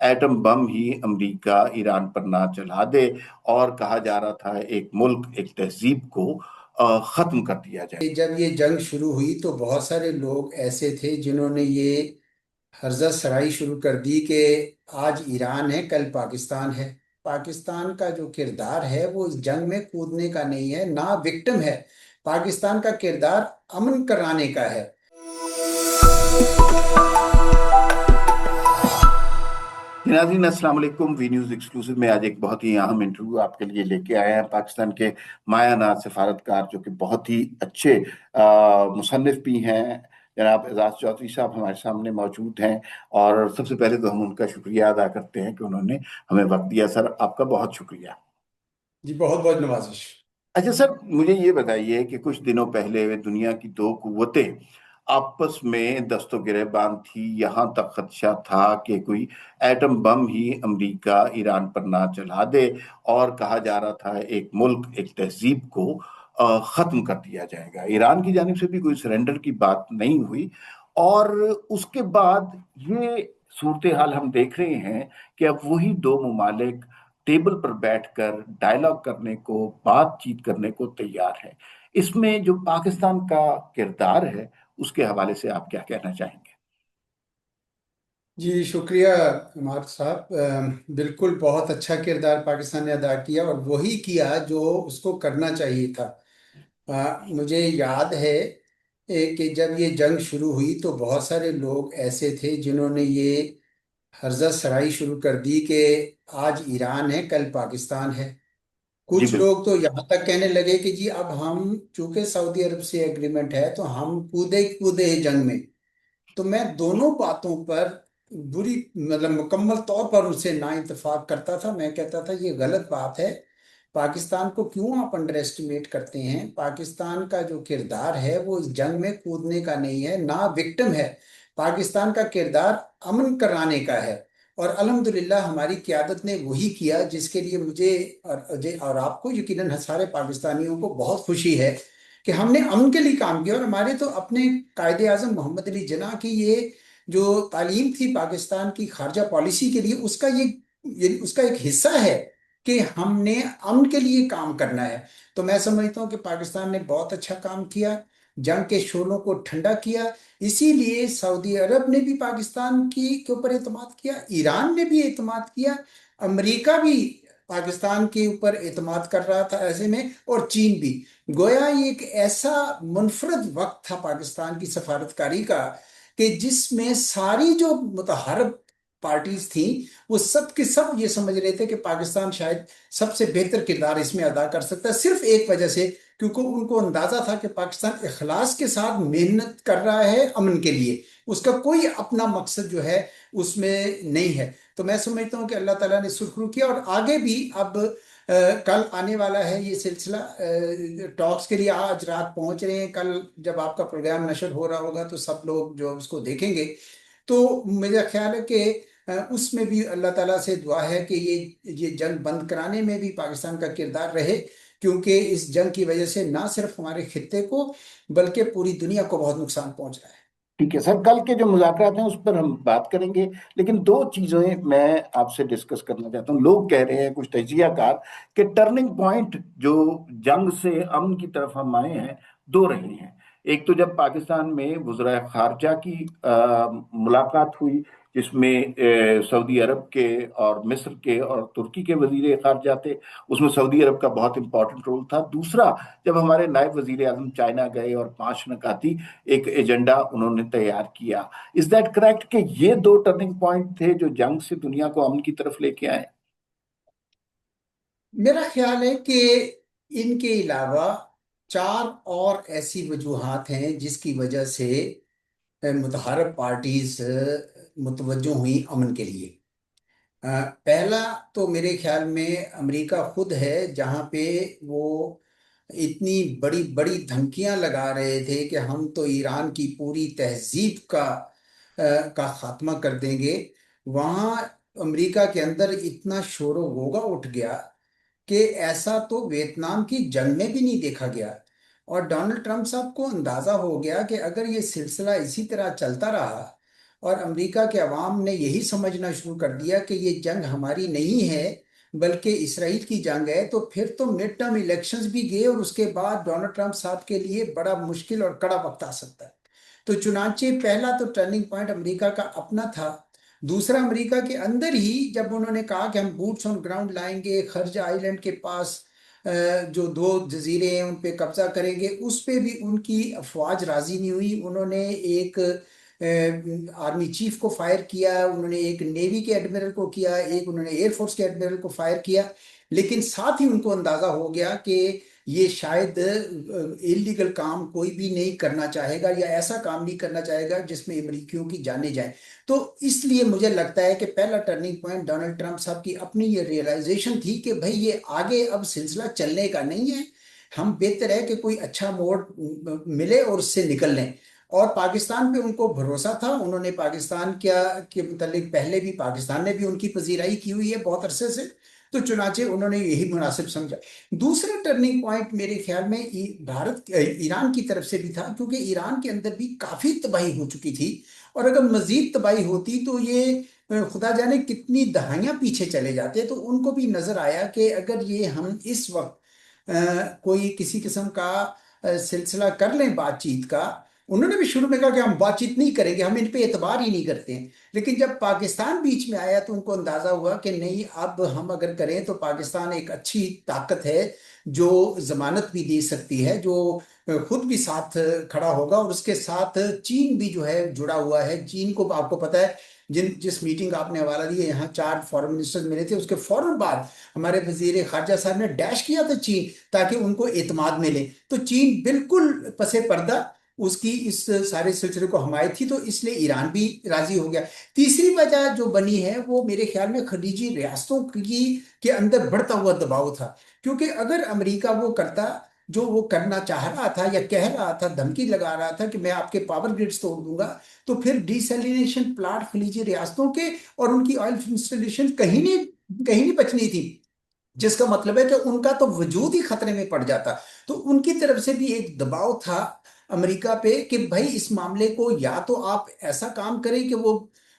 Atom bomb ही America Iran पर ना चला दे। और कहा जा रहा था एक मुल्क, एक तहजीब को खत्म कर दिया जाए। जब ये जंग शुरू हुई तो बहुत सारे लोग ऐसे थे जिन्होंने ये हर्जा सराई शुरू कर दी कि आज ईरान है, कल पाकिस्तान है। पाकिस्तान का जो किरदार है वो इस जंग में कूदने का नहीं है, ना विक्टिम है। पाकिस्तान का किरदार अमन कराने का है। नाज़रीन अस्सलाम वालेकुम। वी न्यूज़ एक्सक्लूसिव में आज एक बहुत ही अहम इंटरव्यू आपके लिए लेके आए हैं। पाकिस्तान के माया नाज सिफारतकार, जो कि बहुत ही अच्छे मुसन्निफ भी हैं, जनाब एजाज चौधरी साहब हमारे सामने मौजूद हैं। और सबसे पहले तो हम उनका शुक्रिया अदा करते हैं कि उन्होंने हमें वक्त दिया। सर, आपका बहुत शुक्रिया। जी, बहुत बहुत नवाजिश। अच्छा सर, मुझे ये बताइए कि कुछ दिनों पहले दुनिया की दो कुव्वतें आपस में दस्तों गिरेबान थी। यहाँ तक खदशा था कि कोई एटम बम ही अमेरिका ईरान पर ना चला दे। और कहा जा रहा था एक मुल्क, एक तहजीब को खत्म कर दिया जाएगा। ईरान की जानिब से भी कोई सरेंडर की बात नहीं हुई। और उसके बाद ये सूरत हाल हम देख रहे हैं कि अब वही दो ममालिक टेबल पर बैठकर डायलॉग करने को, बातचीत करने को तैयार है। इसमें जो पाकिस्तान का किरदार है, उसके हवाले से आप क्या कहना चाहेंगे? जी शुक्रिया उमर साहब। बिल्कुल बहुत अच्छा किरदार पाकिस्तान ने अदा किया और वही किया जो उसको करना चाहिए था। मुझे याद है कि जब ये जंग शुरू हुई तो बहुत सारे लोग ऐसे थे जिन्होंने ये हर्जा सराई शुरू कर दी कि आज ईरान है, कल पाकिस्तान है। जी कुछ बिल्कुल। लोग तो यहाँ तक कहने लगे कि जी अब हम, चूंकि सऊदी अरब से एग्रीमेंट है तो हम कूदे कूदे ही जंग में। तो मैं दोनों बातों पर बुरी मतलब मुकम्मल तौर पर उनसे ना इत्तेफाक करता था। मैं कहता था ये गलत बात है। पाकिस्तान को क्यों आप अंडर एस्टिमेट करते हैं? पाकिस्तान का जो किरदार है वो इस जंग में कूदने का नहीं है, ना विक्टिम है। पाकिस्तान का किरदार अमन कराने का है। और अल्हम्दुलिल्लाह हमारी क़यादत ने वही किया जिसके लिए मुझे और अजय और आपको, यकीनन सारे पाकिस्तानियों को बहुत खुशी है कि हमने अमन के लिए काम किया। और हमारे तो अपने कायदे आजम मोहम्मद अली जिन्ना की ये जो तालीम थी पाकिस्तान की खारजा पॉलिसी के लिए, उसका ये उसका एक हिस्सा है कि हमने अमन के लिए काम करना है। तो मैं समझता हूँ कि पाकिस्तान ने बहुत अच्छा काम किया, जंग के शोलों को ठंडा किया। इसीलिए सऊदी अरब ने भी पाकिस्तान की के ऊपर एतमाद किया, ईरान ने भी एतमाद किया, अमेरिका भी पाकिस्तान के ऊपर एतमाद कर रहा था ऐसे में, और चीन भी। गोया ये एक ऐसा मुनफरद वक्त था पाकिस्तान की सफारतकारी का कि जिसमें सारी जो मुतहरब पार्टीज थी वो सब के सब ये समझ रहे थे कि पाकिस्तान शायद सबसे बेहतर किरदार इसमें अदा कर सकता है, सिर्फ एक वजह से, क्योंकि उनको अंदाजा था कि पाकिस्तान इखलास के साथ मेहनत कर रहा है अमन के लिए। उसका कोई अपना मकसद जो है उसमें नहीं है। तो मैं समझता हूँ कि अल्लाह ताला ने सुरखरू किया और आगे भी अब कल आने वाला है ये सिलसिला। टॉक्स के लिए आज रात पहुंच रहे हैं। कल जब आपका प्रोग्राम नशर हो रहा होगा तो सब लोग जो उसको देखेंगे, तो मेरा ख्याल है कि उसमें भी अल्लाह ताला से दुआ है कि ये जंग बंद कराने में भी पाकिस्तान का किरदार रहे, क्योंकि इस जंग की वजह से ना सिर्फ हमारे खित्ते को बल्कि पूरी दुनिया को बहुत नुकसान पहुंच रहा है। ठीक है सर, कल के जो मुज़ाकरात हैं उस पर हम बात करेंगे। लेकिन दो चीज़ें मैं आपसे डिस्कस करना चाहता हूँ। लोग कह रहे हैं, कुछ तजियाकार, कि टर्निंग पॉइंट जो जंग से अमन की तरफ हम आए हैं, दो रहे हैं। एक तो जब पाकिस्तान में वज़राए खारजा की मुलाकात हुई, जिसमें सऊदी अरब के और मिस्र के और तुर्की के वजीर खारजा थे। उसमें सऊदी अरब का बहुत इंपॉर्टेंट रोल था। दूसरा, जब हमारे नायब वजीर आजम चाइना गए और 5 नकाती एक एजेंडा उन्होंने तैयार किया। इज दैट करेक्ट कि ये दो टर्निंग पॉइंट थे जो जंग से दुनिया को अमन की तरफ लेके आए? मेरा ख्याल है कि इनके अलावा चार और ऐसी वजूहात हैं जिसकी वजह से मुतहारब पार्टीज मुतवज्जो हुई अमन के लिए। पहला तो मेरे ख्याल में अमेरिका खुद है, जहाँ पे वो इतनी बड़ी बड़ी धमकियां लगा रहे थे कि हम तो ईरान की पूरी तहजीब का खात्मा कर देंगे। वहाँ अमेरिका के अंदर इतना शोर गोगा उठ गया कि ऐसा तो वियतनाम की जंग में भी नहीं देखा गया। और डोनाल्ड ट्रंप साहब को अंदाजा हो गया कि अगर ये सिलसिला इसी तरह चलता रहा और अमेरिका के अवाम ने यही समझना शुरू कर दिया कि ये जंग हमारी नहीं है बल्कि इसराइल की जंग है, तो फिर तो मिड टर्म इलेक्शंस भी गए और उसके बाद डोनाल्ड ट्रंप साहब के लिए बड़ा मुश्किल और कड़ा वक्त आ सकता है। तो चुनाचे पहला तो टर्निंग पॉइंट अमेरिका का अपना था। दूसरा, अमेरिका के अंदर ही जब उन्होंने कहा कि हम बूट्स ऑन ग्राउंड लाएंगे, खर्जा आइलैंड के पास जो दो जजीरे हैं उन पे कब्जा करेंगे, उस पे भी उनकी अफवाज राजी नहीं हुई। उन्होंने एक आर्मी चीफ को फायर किया, उन्होंने एक नेवी के एडमिरल को किया, एक उन्होंने एयरफोर्स के एडमिरल को फायर किया। लेकिन साथ ही उनको अंदाजा हो गया कि ये शायद इलीगल काम कोई भी नहीं करना चाहेगा या ऐसा काम नहीं करना चाहेगा जिसमें अमरीकियों की जाने जाए। तो इसलिए मुझे लगता है कि पहला टर्निंग पॉइंट डोनाल्ड ट्रंप साहब की अपनी ये रियलाइजेशन थी कि भाई ये आगे अब सिलसिला चलने का नहीं है, हम बेहतर है कि कोई अच्छा मोड़ मिले और उससे निकल लें। और पाकिस्तान पे उनको भरोसा था, उन्होंने पाकिस्तान क्या के मुतालिक पहले भी पाकिस्तान ने भी उनकी पजीराई की हुई है बहुत अरसे से, तो चुनाचे उन्होंने यही मुनासिब समझा। दूसरा टर्निंग पॉइंट मेरे ख्याल में ईरान की तरफ से भी था, क्योंकि ईरान के अंदर भी काफी तबाही हो चुकी थी। और अगर मजीद तबाही होती तो ये खुदा जाने कितनी दहाइयां पीछे चले जाते। तो उनको भी नजर आया कि अगर ये हम इस वक्त कोई किसी किस्म का सिलसिला कर लें बातचीत का। उन्होंने भी शुरू में कहा कि हम बातचीत नहीं करेंगे, हम इन पे एतबार ही नहीं करते हैं। लेकिन जब पाकिस्तान बीच में आया तो उनको अंदाजा हुआ कि नहीं, अब हम अगर करें तो पाकिस्तान एक अच्छी ताकत है जो जमानत भी दे सकती है, जो खुद भी साथ खड़ा होगा। और उसके साथ चीन भी जो है जुड़ा हुआ है। चीन को आपको पता है, जिस मीटिंग का आपने हवाला दिया, यहाँ 4 फॉरेन मिनिस्टर्स मिले थे, उसके फौरन बाद हमारे वजीर खारजा साहब ने डैश किया था चीन, ताकि उनको एतमाद मिले। तो चीन बिल्कुल पसे पर्दा उसकी इस सारे सिलसिले को हमायत थी, तो इसलिए ईरान भी राजी हो गया। तीसरी वजह जो बनी है वो मेरे ख्याल में खलीजी रियासतों की के अंदर बढ़ता हुआ दबाव था। क्योंकि अगर अमेरिका वो करता जो वो करना चाह रहा था या कह रहा था, धमकी लगा रहा था कि मैं आपके पावर ग्रिड्स तोड़ दूंगा, तो फिर डिसैलिनेशन प्लांट खलीजी रियासतों के और उनकी ऑयल इंस्टॉलेशन कहीं नहीं बचनी थी। जिसका मतलब है कि उनका तो वजूद ही खतरे में पड़ जाता। तो उनकी तरफ से भी एक दबाव था अमेरिका पे कि भाई इस मामले को या तो आप ऐसा काम करें कि वो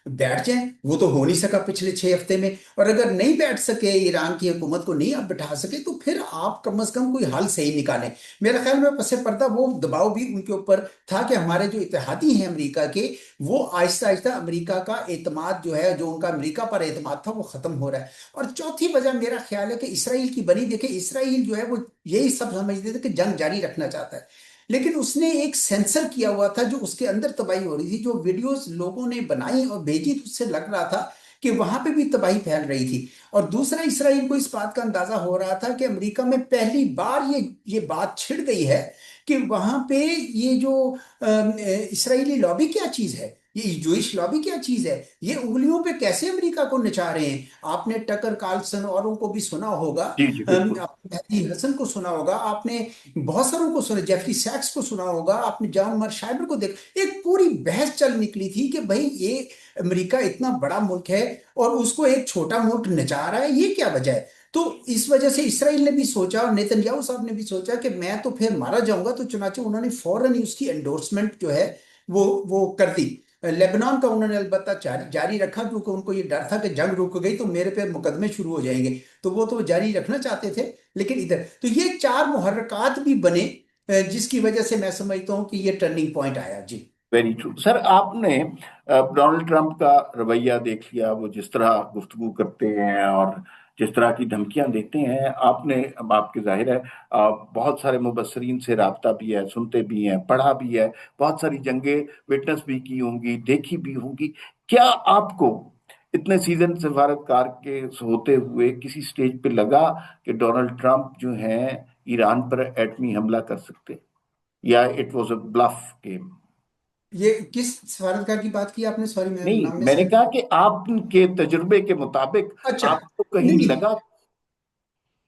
बैठ जाएं। वो तो हो नहीं सका पिछले 6 हफ्ते में। और अगर नहीं बैठ सके, ईरान की हुकूमत को नहीं आप बैठा सके, तो फिर आप कम से कम कोई हल सही निकालें। मेरा ख्याल में पसे पर्दा वो दबाव भी उनके ऊपर था कि हमारे जो इत्तेहादी हैं अमेरिका के, वो आहिस्ता आहिस्ता अमेरिका का एतमाद जो है, जो उनका अमेरिका पर एतमाद था, वो खत्म हो रहा है। और चौथी वजह मेरा ख्याल है कि इसराइल की बनी। देखिए, इसराइल जो है वो यही सब समझते थे कि जंग जारी रखना चाहता है, लेकिन उसने एक सेंसर किया हुआ था जो उसके अंदर तबाही हो रही थी। जो वीडियोस लोगों ने बनाई और भेजी तो उससे लग रहा था कि वहां पे भी तबाही फैल रही थी। और दूसरा, इसराइल को इस बात का अंदाजा हो रहा था कि अमेरिका में पहली बार ये बात छिड़ गई है कि वहां पे ये जो इसराइली लॉबी क्या चीज है, ये जूइश लॉबी क्या चीज है, ये उंगलियों पे कैसे अमेरिका को नचा रहे हैं। आपने टकर कार्लसन औरों को भी सुना होगा, जी जी बिल्कुल। आपने मेहदी हसन को सुना होगा, आपने बहुत सारों को सुना, जेफरी सैक्स को सुना होगा, आपने जॉन मर्शाइबर को देख, एक पूरी बहस चल निकली थी कि भाई ये अमेरिका इतना बड़ा मुल्क है और उसको एक छोटा मुल्क नचा रहा है, ये क्या वजह है। तो इस वजह से इसराइल ने भी सोचा और नेतन्याहू साहब ने भी सोचा कि मैं तो फिर मारा जाऊंगा। तो चुनाचे उन्होंने फौरन ही उसकी एंडोर्समेंट जो है वो कर दी। लेबनान का उन्होंने अलबत्ता जारी रखा, क्योंकि उनको ये डर था कि जंग रुक गई तो मेरे पे मुकदमे शुरू हो जाएंगे। तो वो तो जारी रखना चाहते थे। लेकिन इधर तो ये 4 मुहर्रकात भी बने, जिसकी वजह से मैं समझता हूं कि ये टर्निंग पॉइंट आया जी। Very true sir. आपने डोनाल्ड ट्रंप का रवैया देख लिया, वो जिस तरह गुफ्तगू करते हैं और जिस तरह की धमकियां देते हैं। आपने, अब आपके जाहिर है बहुत सारे मुबसरीन से राब्ता भी है, सुनते भी हैं, पढ़ा भी है, बहुत सारी जंगें विटनेस भी की होंगी, देखी भी होंगी। क्या आपको इतने सीजन सफारतकार के होते हुए किसी स्टेज पे लगा कि डोनाल्ड ट्रंप जो हैं ईरान पर एटमी हमला कर सकते हैं, या it was a bluff game? ये किस सफारतकार की बात की आपने? सॉरी, मैं नहीं, नाम में मैंने से। कहा कि आपके तजुर्बे के मुताबिक अच्छा। आपको नहीं कहीं नहीं, लगा?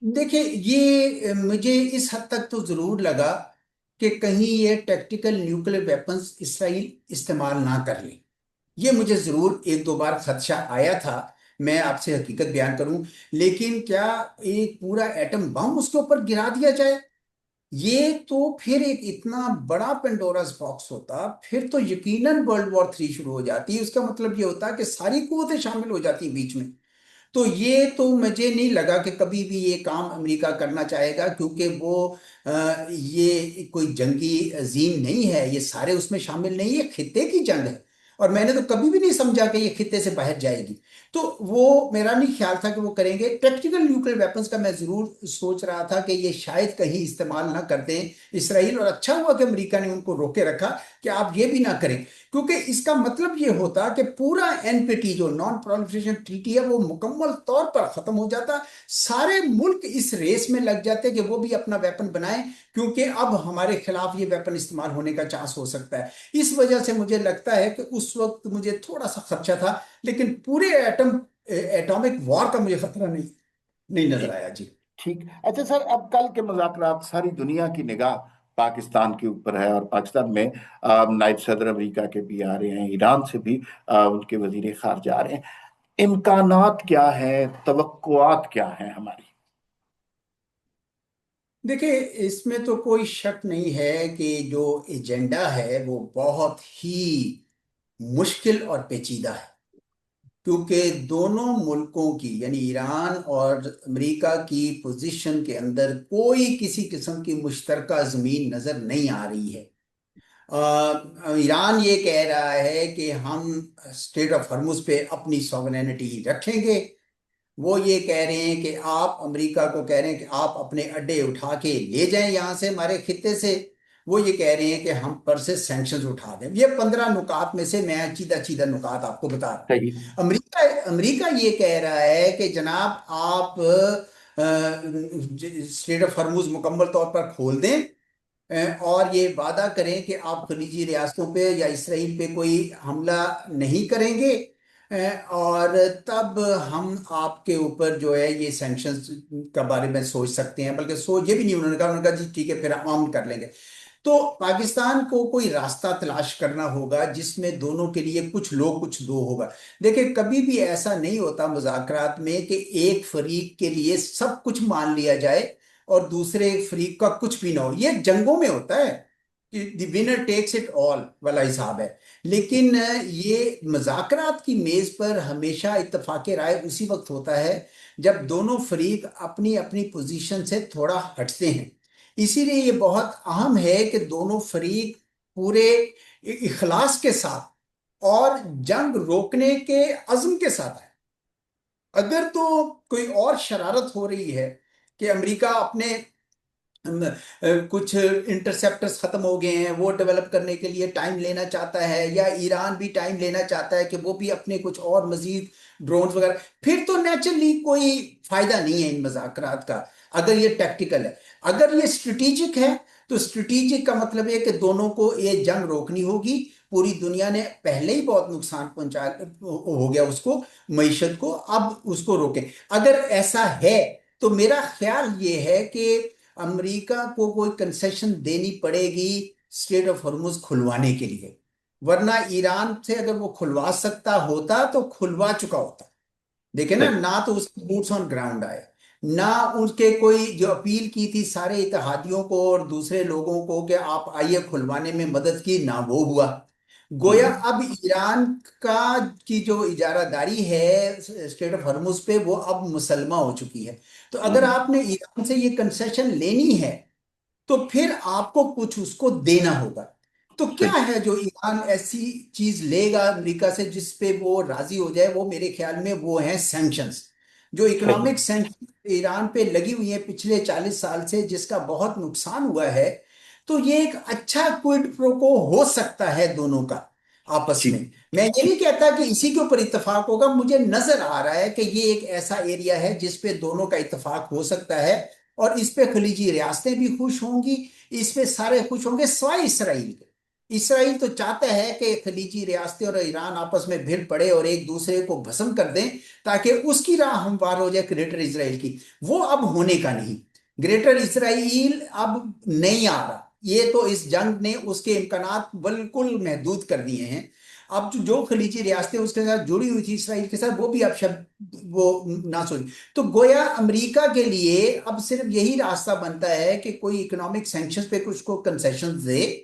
देखिए ये मुझे इस हद तक तो जरूर लगा कि कहीं ये टैक्टिकल न्यूक्लियर वेपन्स इसराइल इस्तेमाल ना कर ले। ये मुझे जरूर एक दो बार खदशा आया था, मैं आपसे हकीकत बयान करूं। लेकिन क्या एक पूरा एटम बम उसके ऊपर गिरा दिया जाए? ये तो फिर एक इतना बड़ा पेंडोरस बॉक्स होता, फिर तो यकीनन वर्ल्ड वॉर 3 शुरू हो जाती। उसका मतलब ये होता कि सारी कुव्वतें शामिल हो जाती बीच में। तो ये तो मुझे नहीं लगा कि कभी भी ये काम अमेरिका करना चाहेगा, क्योंकि वो ये कोई जंगी अजीम नहीं है, ये सारे उसमें शामिल नहीं, ये खित्ते की जंग है। और मैंने तो कभी भी नहीं समझा कि ये खित्ते से बाहर जाएगी। तो वो मेरा नहीं ख्याल था कि वो करेंगे। प्रैक्टिकल न्यूक्लियर वेपन्स का मैं जरूर सोच रहा था कि ये शायद कहीं इस्तेमाल ना कर दें इसराइल, और अच्छा हुआ कि अमेरिका ने उनको रोके रखा कि आप ये भी ना करें। क्योंकि इसका मतलब ये होता कि पूरा एनपीटी जो नॉन प्रोलिफरेशन ट्रीटी है वो मुकम्मल तौर पर खत्म हो जाता। सारे मुल्क इस रेस में लग जाते कि वो भी अपना वेपन बनाएं, क्योंकि अब हमारे खिलाफ ये वेपन इस्तेमाल होने का चांस हो सकता है। इस वजह से मुझे लगता है कि उस वक्त मुझे थोड़ा सा खर्चा था, लेकिन पूरे एटॉमिक वॉर का मुझे खतरा नहीं नजर आया जी। ठीक। अच्छा सर, अब कल के मुज़ाकरात, सारी दुनिया की निगाह पाकिस्तान के ऊपर है, और पाकिस्तान में नायब सदर अमेरिका के भी आ रहे हैं, ईरान से भी उनके वजीर खारजा आ रहे हैं। इम्कानात क्या है, तवक्कुआत क्या है हमारी? देखिए, इसमें तो कोई शक नहीं है कि जो एजेंडा है वो बहुत ही मुश्किल और पेचीदा है। क्योंकि दोनों मुल्कों की यानी ईरान और अमेरिका की पोजीशन के अंदर कोई किसी किस्म की मुश्तरका जमीन नजर नहीं आ रही है। ईरान ये कह रहा है कि हम स्टेट ऑफ हर्मुज पे अपनी सॉवरेनिटी रखेंगे। वो ये कह रहे हैं कि आप अमेरिका को कह रहे हैं कि आप अपने अड्डे उठा के ले जाएं यहाँ से, हमारे खित्ते से। वो ये कह रहे हैं कि हम पर से सैंक्शंस उठा दें। ये 15 नुकात में से मैं चीदा चीदा नुकात आपको बता रहा सही। हूं। अमेरिका अमेरिका ये कह रहा है कि जनाब आप स्टेट ऑफ हर्मुज मुकम्मल तौर पर खोल दें, और ये वादा करें कि आप खलीजी रियासतों पे या इसराइल पे कोई हमला नहीं करेंगे। और तब हम आपके ऊपर जो है ये सैंक्शंस का बारे में सोच सकते हैं। बल्कि सोच ये भी नहीं, उन्होंने कहा जी ठीक है फिर हम कर लेंगे। तो पाकिस्तान को कोई रास्ता तलाश करना होगा जिसमें दोनों के लिए कुछ लो कुछ दो होगा। देखिए, कभी भी ऐसा नहीं होता मुज़ाकरात में कि एक फरीक के लिए सब कुछ मान लिया जाए और दूसरे फरीक का कुछ भी ना हो। ये जंगों में होता है कि the winner takes it all वाला हिसाब है। लेकिन ये मुज़ाकरात की मेज पर हमेशा इत्तफाक राय उसी वक्त होता है जब दोनों फरीक अपनी अपनी पोजीशन से थोड़ा हटते हैं। इसीलिए ये बहुत अहम है कि दोनों फरीक पूरे इखलास के साथ और जंग रोकने के अज़्म के साथ है। अगर तो कोई और शरारत हो रही है कि अमेरिका अपने कुछ इंटरसेप्टर्स खत्म हो गए हैं, वो डेवलप करने के लिए टाइम लेना चाहता है, या ईरान भी टाइम लेना चाहता है कि वो भी अपने कुछ और मजीद ड्रोन्स वगैरह, फिर तो नेचुरली कोई फायदा नहीं है इन मज़ाकरात का। अगर ये टैक्टिकल है, अगर ये स्ट्रेटेजिक है, तो स्ट्रेटेजिक का मतलब है कि दोनों को ये जंग रोकनी होगी। पूरी दुनिया ने पहले ही बहुत नुकसान पहुंचा हो गया उसको, मईशत को, अब उसको रोके। अगर ऐसा है तो मेरा ख्याल ये है कि अमेरिका को कोई कंसेशन देनी पड़ेगी स्ट्रेट ऑफ हॉर्मुज खुलवाने के लिए। वरना ईरान से अगर वो खुलवा सकता होता तो खुलवा चुका होता। देखे ना, सही। ना तो उसके बूट्स ऑन ग्राउंड आए, ना उसके कोई जो अपील की थी सारे इत्तेहादियों को और दूसरे लोगों को कि आप आइए खुलवाने में मदद की, ना वो हुआ। गोया हम्म। अब ईरान का की जो इजारादारी है स्टेट ऑफ हॉर्मुज पे वो अब मुसलमा हो चुकी है। तो अगर हम्म। आपने ईरान से ये कंसेशन लेनी है तो फिर आपको कुछ उसको देना होगा। तो क्या सही। है जो ईरान ऐसी चीज लेगा अमेरिका से जिस पे वो राजी हो जाए? वो मेरे ख्याल में वो है सैंक्शंस। जो सही। इकोनॉमिक सैंक्शन ईरान पे लगी हुई है पिछले 40 साल से, जिसका बहुत नुकसान हुआ है। तो ये एक अच्छा क्विड प्रो को हो सकता है दोनों का आपस में। ठीक। मैं ये नहीं ठीक। कहता कि इसी के ऊपर इत्तेफाक होगा, मुझे नजर आ रहा है कि ये एक ऐसा एरिया है जिस पे दोनों का इत्तेफाक हो सकता है। और इस पे खलीजी रियासतें भी खुश होंगी, इस पे सारे खुश होंगे सिवाय इसराइल के। इसराइल तो चाहता है कि खलीजी रियासतें और ईरान आपस में भिड़ पड़े और एक दूसरे को भस्म कर दें, ताकि उसकी राह हमवार हो जाए ग्रेटर इसराइल की। वो अब होने का नहीं। ग्रेटर इसराइल अब नहीं आ रहा। ये तो इस जंग ने उसके इम्कानात बिल्कुल महदूद कर दिए हैं। अब जो खलीजी रियासतें उसके साथ जुड़ी हुई थी इसराइल के साथ, वो भी अब शब्द वो ना सोच। तो गोया अमेरिका के लिए अब सिर्फ यही रास्ता बनता है कि कोई इकोनॉमिक सैंक्शंस पे कुछ को कंसेशन दे।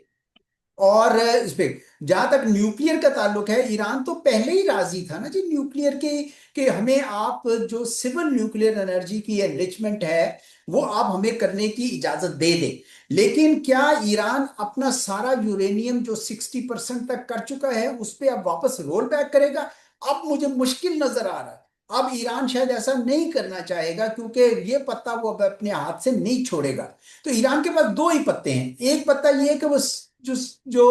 और इस पे जहां तक न्यूक्लियर का ताल्लुक है, ईरान तो पहले ही राजी था ना जी न्यूक्लियर के, कि हमें आप जो सिविल न्यूक्लियर एनर्जी की एनरिचमेंट है वो आप हमें करने की इजाजत दे दे। लेकिन क्या ईरान अपना सारा यूरेनियम जो 60% तक कर चुका है उस पर अब वापस रोल बैक करेगा? अब मुझे मुश्किल नजर आ रहा है। अब ईरान शायद ऐसा नहीं करना चाहेगा, क्योंकि ये पत्ता वो अब अपने हाथ से नहीं छोड़ेगा। तो ईरान के पास दो ही पत्ते हैं। एक पत्ता ये है कि वो जो जो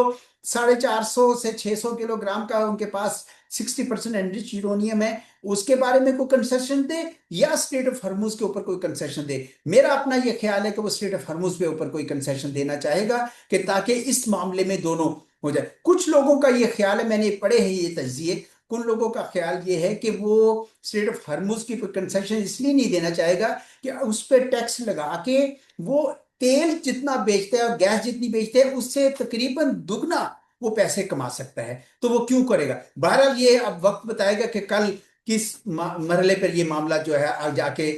450 से 600 किलोग्राम का उनके पास 60% एनरिच यूरेनियम है, उसके बारे में कोई कंसेशन दे, या स्टेट ऑफ हर्मुज के ऊपर कोई कंसेशन दे। मेरा अपना यह ख्याल है कि वो स्टेट ऑफ हर्मुज के ऊपर कोई कंसेशन देना चाहेगा, कि ताकि इस मामले में दोनों हो जाए। कुछ लोगों का यह ख्याल है, मैंने पढ़े हैं ये तज्जिए, कुछ लोगों का ख्याल ये है कि वो स्टेट ऑफ हर्मुज की कंसेशन इसलिए नहीं देना चाहेगा कि उस पर टैक्स लगा के वो तेल जितना बेचते हैं और गैस जितनी बेचते हैं उससे तकरीबन दुगना वो पैसे कमा सकता है, तो वो क्यों करेगा? बहरहाल ये अब वक्त बताएगा कि कल किस मरहले पर ये मामला जो है आगे जाके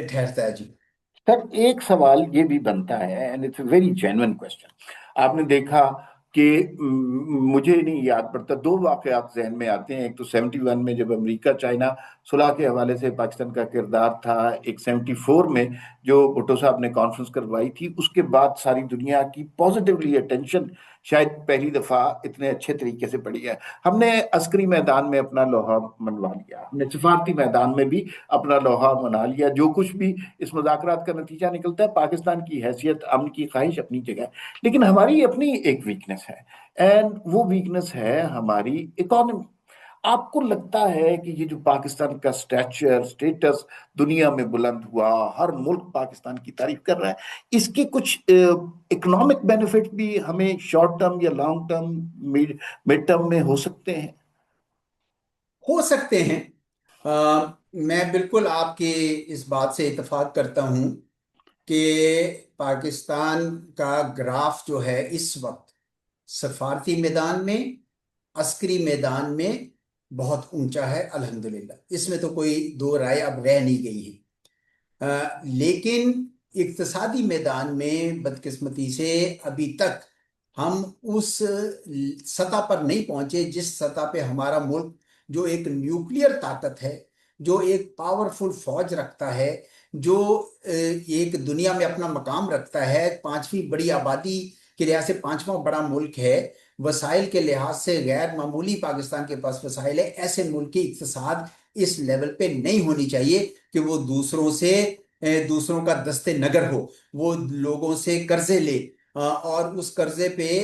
ठहरता है जी। सर एक सवाल ये भी बनता है, and it's a very genuine question. आपने देखा कि मुझे नहीं याद पड़ता, दो वाकयात जहन में आते हैं। एक तो 71 में जब अमेरिका चाइना सुलह के हवाले से पाकिस्तान का किरदार था, एक 74 में जो भुट्टो साहब ने कॉन्फ्रेंस करवाई थी, उसके बाद सारी दुनिया की पॉजिटिवली अटेंशन शायद पहली दफा इतने अच्छे तरीके से पड़ी है। हमने अस्करी मैदान में अपना लोहा मनवा लिया, हमने सफारती मैदान में भी अपना लोहा मना लिया। जो कुछ भी इस मुज़ाकरात का नतीजा निकलता है, पाकिस्तान की हैसियत, अमन की ख्वाहिश अपनी जगह है, लेकिन हमारी अपनी एक वीकनेस है, एंड वो वीकनेस है हमारी इकोनॉमी। आपको लगता है कि ये जो पाकिस्तान का स्टेटस दुनिया में बुलंद हुआ, हर मुल्क पाकिस्तान की तारीफ कर रहा है, इसके कुछ इकोनॉमिक बेनिफिट भी हमें शॉर्ट टर्म या लॉन्ग टर्म, मिड टर्म में हो सकते हैं? हो सकते हैं। मैं बिल्कुल आपकी इस बात से इत्तेफाक करता हूं कि पाकिस्तान का ग्राफ जो है इस वक्त सफारती मैदान में, अस्करी मैदान में बहुत ऊंचा है अल्हम्दुलिल्लाह, इसमें तो कोई दो राय अब रह नहीं गई है। लेकिन इक्तिसादी मैदान में बदकिस्मती से अभी तक हम उस सतह पर नहीं पहुंचे जिस सतह पे हमारा मुल्क, जो एक न्यूक्लियर ताकत है, जो एक पावरफुल फौज रखता है, जो एक दुनिया में अपना मकाम रखता है, पांचवी बड़ी आबादी के लिहाज से पांचवा बड़ा मुल्क है, वसाइल के लिहाज से गैर मामूली पाकिस्तान के पास वसाइल है। ऐसे मुल्क की इक्तिसाद इस लेवल पे नहीं होनी चाहिए कि वो दूसरों से दूसरों का दस्ते नगर हो, वो लोगों से कर्जे ले और उस कर्जे पे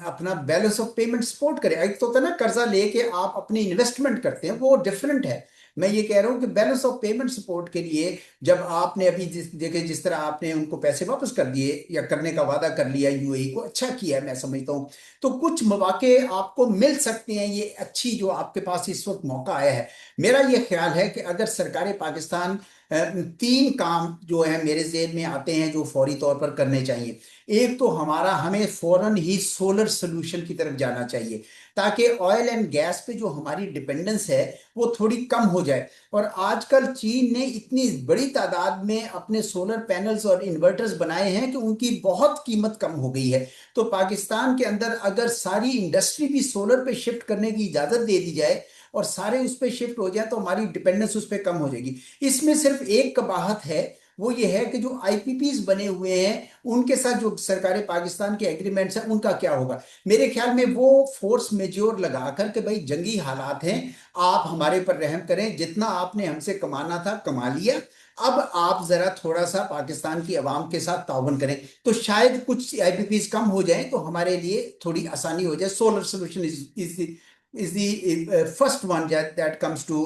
अपना बैलेंस ऑफ पेमेंट सपोर्ट करे। एक तो होता है ना कर्जा लेके आप अपनी इन्वेस्टमेंट करते हैं, वो डिफरेंट है। मैं ये कह रहा हूं कि बैलेंस ऑफ पेमेंट सपोर्ट के लिए जब आपने अभी जिस तरह आपने उनको पैसे वापस कर दिए या करने का वादा कर लिया यूएई को, अच्छा किया है मैं समझता हूं। तो कुछ मौके आपको मिल सकते हैं, ये अच्छी जो आपके पास इस वक्त मौका आया है। मेरा ये ख्याल है कि अगर सरकार पाकिस्तान तीन काम जो है मेरे जेहन में आते हैं जो फौरी तौर पर करने चाहिए। एक तो हमें फौरन ही सोलर सोल्यूशन की तरफ जाना चाहिए, ताकि ऑयल एंड गैस पे जो हमारी डिपेंडेंस है वो थोड़ी कम हो जाए। और आजकल चीन ने इतनी बड़ी तादाद में अपने सोलर पैनल्स और इन्वर्टर्स बनाए हैं कि उनकी बहुत कीमत कम हो गई है। तो पाकिस्तान के अंदर अगर सारी इंडस्ट्री भी सोलर पे शिफ्ट करने की इजाजत दे दी जाए और सारे उस पर शिफ्ट हो जाए तो हमारी डिपेंडेंस उस पर कम हो जाएगी। इसमें सिर्फ एक कबाहत है, वो ये है कि जो आईपीपीज बने हुए हैं उनके साथ जो सरकार पाकिस्तान के एग्रीमेंट्स हैं उनका क्या होगा। मेरे ख्याल में वो फोर्स मेजोर लगा कर के भाई जंगी हालात हैं, आप हमारे पर रहम करें, जितना आपने हमसे कमाना था कमा लिया, अब आप जरा थोड़ा सा पाकिस्तान की आवाम के साथ ताउन करें, तो शायद कुछ आईपीपीज कम हो जाएं तो हमारे लिए थोड़ी आसानी हो जाए। Solar solution is the first one that comes to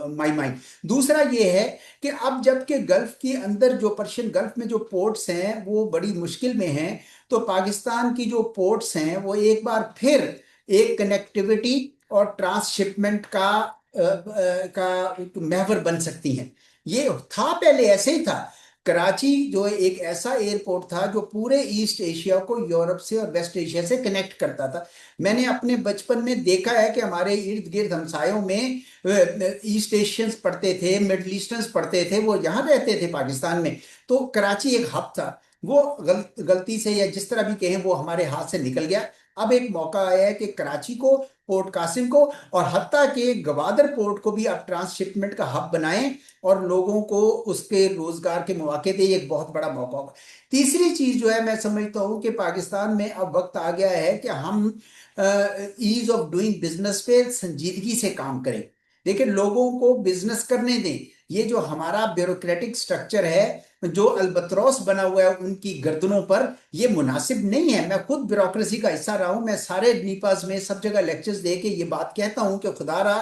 my mind. दूसरा ये है कि अब जबकि गल्फ के अंदर जो पर्शियन गल्फ में जो पोर्ट्स हैं वो बड़ी मुश्किल में हैं, तो पाकिस्तान की जो पोर्ट्स हैं वो एक बार फिर एक कनेक्टिविटी और ट्रांसशिपमेंट का महवर बन सकती हैं। ये था पहले ऐसे ही था, कराची जो है एक ऐसा एयरपोर्ट था जो पूरे ईस्ट एशिया को यूरोप से और वेस्ट एशिया से कनेक्ट करता था। मैंने अपने बचपन में देखा है कि हमारे इर्द गिर्द हमसायों में ईस्ट एशियंस पढ़ते थे, मिडल ईस्टर्न्स पढ़ते थे, वो यहाँ रहते थे पाकिस्तान में। तो कराची एक हब था। वो गलती से या जिस तरह भी कहें वो हमारे हाथ से निकल गया। अब एक मौका आया है कि कराची को, पोर्ट कासिम को और हत्ता के गवादर पोर्ट को भी अब ट्रांसशिपमेंट का हब बनाएं और लोगों को उसके रोजगार के मौके दे। ये एक बहुत बड़ा मौका होगा। तीसरी चीज जो है, मैं समझता हूँ कि पाकिस्तान में अब वक्त आ गया है कि हम ईज ऑफ डूइंग बिजनेस पे संजीदगी से काम करें। देखिए, लोगों को बिजनेस करने दें। ये जो हमारा ब्यूरोक्रेटिक स्ट्रक्चर है, जो अल्बत्रोस बना हुआ है उनकी गर्दनों पर, ये मुनासिब नहीं है। मैं खुद ब्यूरोक्रेसी का हिस्सा रहा हूं। मैं सारे नीपास में सब जगह लेक्चर्स दे के ये बात कहता हूं कि खुदारा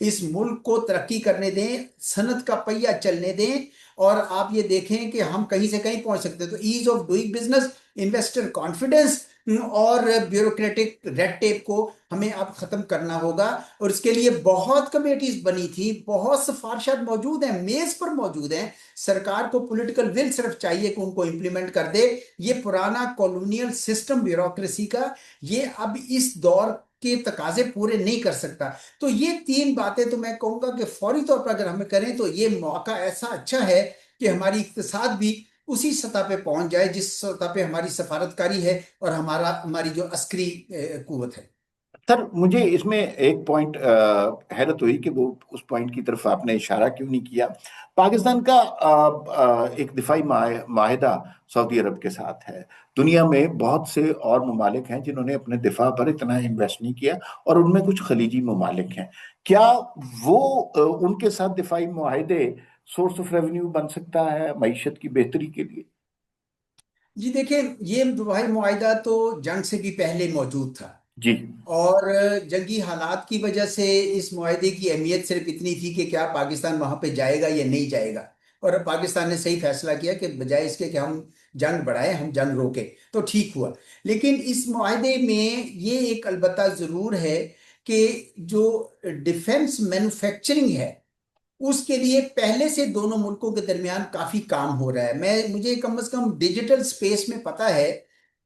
इस मुल्क को तरक्की करने दें, सनत का पहिया चलने दें, और आप ये देखें कि हम कहीं से कहीं पहुंच सकते हैं। तो ease of doing business, investor confidence और ब्यूरोक्रेटिक रेड टेप को हमें अब खत्म करना होगा। और इसके लिए बहुत कमेटीज बनी थी, बहुत सिफारिशात मौजूद हैं, मेज पर मौजूद हैं। सरकार को पॉलिटिकल विल सिर्फ चाहिए कि उनको इंप्लीमेंट कर दे। ये पुराना कॉलोनियल सिस्टम ब्यूरोक्रेसी का, ये अब इस दौर के तकाजे पूरे नहीं कर सकता। तो ये तीन बातें तो मैं कहूंगा कि फौरी तौर पर अगर हमें करें तो ये मौका ऐसा अच्छा है कि हमारी इक्तिसाद भी उसी सतह पे पहुंच जाए जिस सतह पे हमारी सफारतकारी है और हमारी जो अस्करी कुवत है। सर, मुझे इसमें एक पॉइंट हैरत हुई कि वो उस पॉइंट की तरफ आपने इशारा क्यों नहीं किया। पाकिस्तान का एक दिफाई माहिदा सऊदी अरब के साथ है। दुनिया में बहुत से और ममालिक हैं जिन्होंने अपने दिफा पर इतना इन्वेस्ट नहीं किया, और उनमें कुछ खलीजी ममालिक हैं। क्या वो उनके साथ दिफाई माहिदे सोर्स ऑफ रेवेन्यू बन सकता है मईशत की बेहतरी के लिए? जी देखिए, ये दुबई मुआहिदा तो जंग से भी पहले मौजूद था। जी। और जंगी हालात की वजह से इस मुआहदे की अहमियत सिर्फ इतनी थी कि क्या पाकिस्तान वहां पे जाएगा या नहीं जाएगा। और अब पाकिस्तान ने सही फैसला किया कि बजाय इसके कि हम जंग बढ़ाएं, हम जंग रोके, तो ठीक हुआ। लेकिन इस मुआहदे में ये एक अलबत्ता जरूर है कि जो डिफेंस मैन्युफैक्चरिंग है उसके लिए पहले से दोनों मुल्कों के दरमियान काफी काम हो रहा है। मैं मुझे कम से कम डिजिटल स्पेस में पता है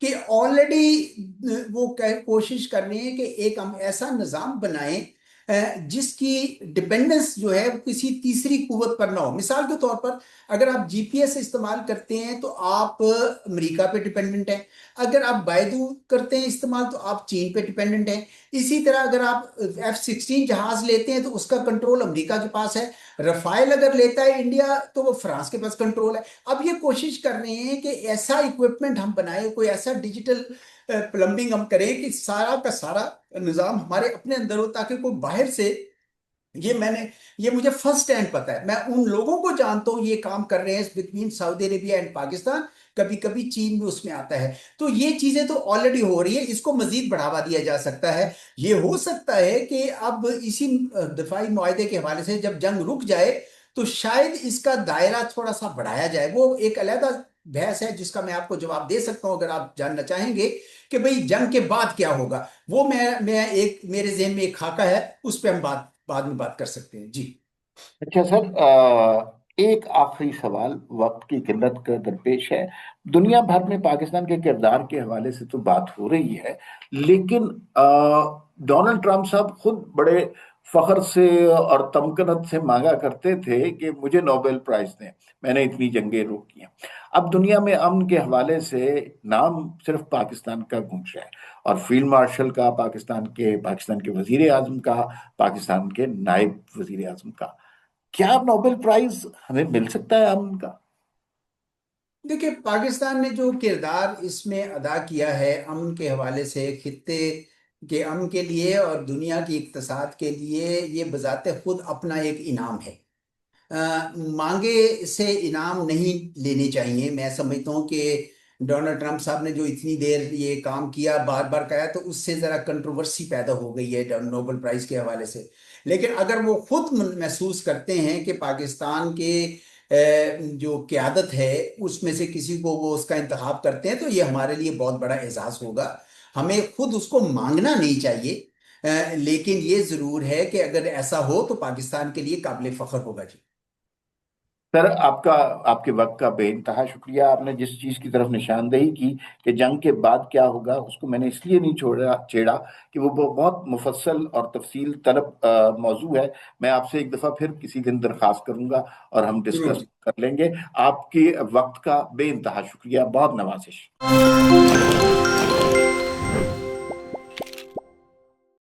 कि ऑलरेडी वो कोशिश कर रहे हैं कि एक हम ऐसा निज़ाम बनाएं जिसकी डिपेंडेंस जो है वो किसी तीसरी कुवत पर ना हो। मिसाल के तौर पर, अगर आप जीपीएस इस्तेमाल करते हैं तो आप अमेरिका पे डिपेंडेंट हैं। अगर आप बायदू करते हैं इस्तेमाल तो आप चीन पे डिपेंडेंट हैं। इसी तरह अगर आप F-16 जहाज लेते हैं तो उसका कंट्रोल अमेरिका के पास है। रफाइल अगर लेता है इंडिया तो वो फ्रांस के पास कंट्रोल है। अब ये कोशिश कर रहे हैं कि ऐसा इक्विपमेंट हम बनाए, कोई ऐसा डिजिटल प्लम्बिंग हम करें कि सारा का सारा निजाम हमारे अपने अंदर हो, ताकि कोई बाहर से, ये मुझे फर्स्ट हैंड पता है, मैं उन लोगों को जानता हूं ये काम कर रहे हैं between Saudi Arabia and Pakistan. कभी कभी चीन भी उसमें आता है। तो ये चीजें तो ऑलरेडी हो रही है, इसको मजीद बढ़ावा दिया जा सकता है। ये हो सकता है कि अब इसी दफाई मुआहदे के हवाले से जब जंग रुक जाए तो शायद इसका दायरा थोड़ा सा बढ़ाया जाए। वो एक अलहदा बहस है जिसका मैं आपको जवाब दे सकता हूं अगर आप जानना चाहेंगे कि भाई जंग के बाद क्या होगा। वो मैं एक मेरे जहन में एक खाका है, उस पर हम बाद में बात कर सकते हैं। जी। अच्छा सर, एक आखिरी सवाल, वक्त की किल्लत का दरपेश है। दुनिया भर में पाकिस्तान के किरदार के हवाले से तो बात हो रही है, लेकिन डोनाल्ड ट्रंप साहब खुद बड़े फख्र से और तमकनत से मांगा करते थे कि मुझे नोबेल प्राइज दें, मैंने इतनी जंगें रोकी हैं। अब दुनिया में अमन के हवाले से नाम सिर्फ पाकिस्तान का गूंज रहा है, और फील्ड मार्शल का पाकिस्तान के वजीर आजम का, पाकिस्तान के नायब वजीर आजम का। क्या नोबेल प्राइज हमें मिल सकता है अमन का? देखिए, पाकिस्तान ने जो किरदार इसमें अदा किया है अमन के हवाले से, खित्ते के अमन के लिए और दुनिया की इक्तसाद के लिए, ये बजाते खुद अपना एक इनाम है। मांगे से इनाम नहीं लेने चाहिए। मैं समझता हूँ कि डोनाल्ड ट्रंप साहब ने जो इतनी देर ये काम किया, बार बार कहा, तो उससे जरा कंट्रोवर्सी पैदा हो गई है नोबेल प्राइज के हवाले से। लेकिन अगर वो खुद महसूस करते हैं कि पाकिस्तान के जो क्यादत है उसमें से किसी को वो उसका इंतखाब करते हैं, तो ये हमारे लिए बहुत बड़ा एजाज होगा। हमें खुद उसको मांगना नहीं चाहिए। लेकिन ये जरूर है कि अगर ऐसा हो तो पाकिस्तान के लिए काबिल फख्र होगा। जी। सर, आपका आपके वक्त का बेइंतहा शुक्रिया। आपने जिस चीज की तरफ निशानदेही की कि जंग के बाद क्या होगा, उसको मैंने इसलिए नहीं छेड़ा कि वो बहुत मुफस्सल और तफसील तलब मौजू है। मैं आपसे एक दफा फिर किसी दिन दरखास्त करूंगा और हम जरूर। डिस्कस कर लेंगे। आपके वक्त का बेइंतहा शुक्रिया, बहुत नवाजिश।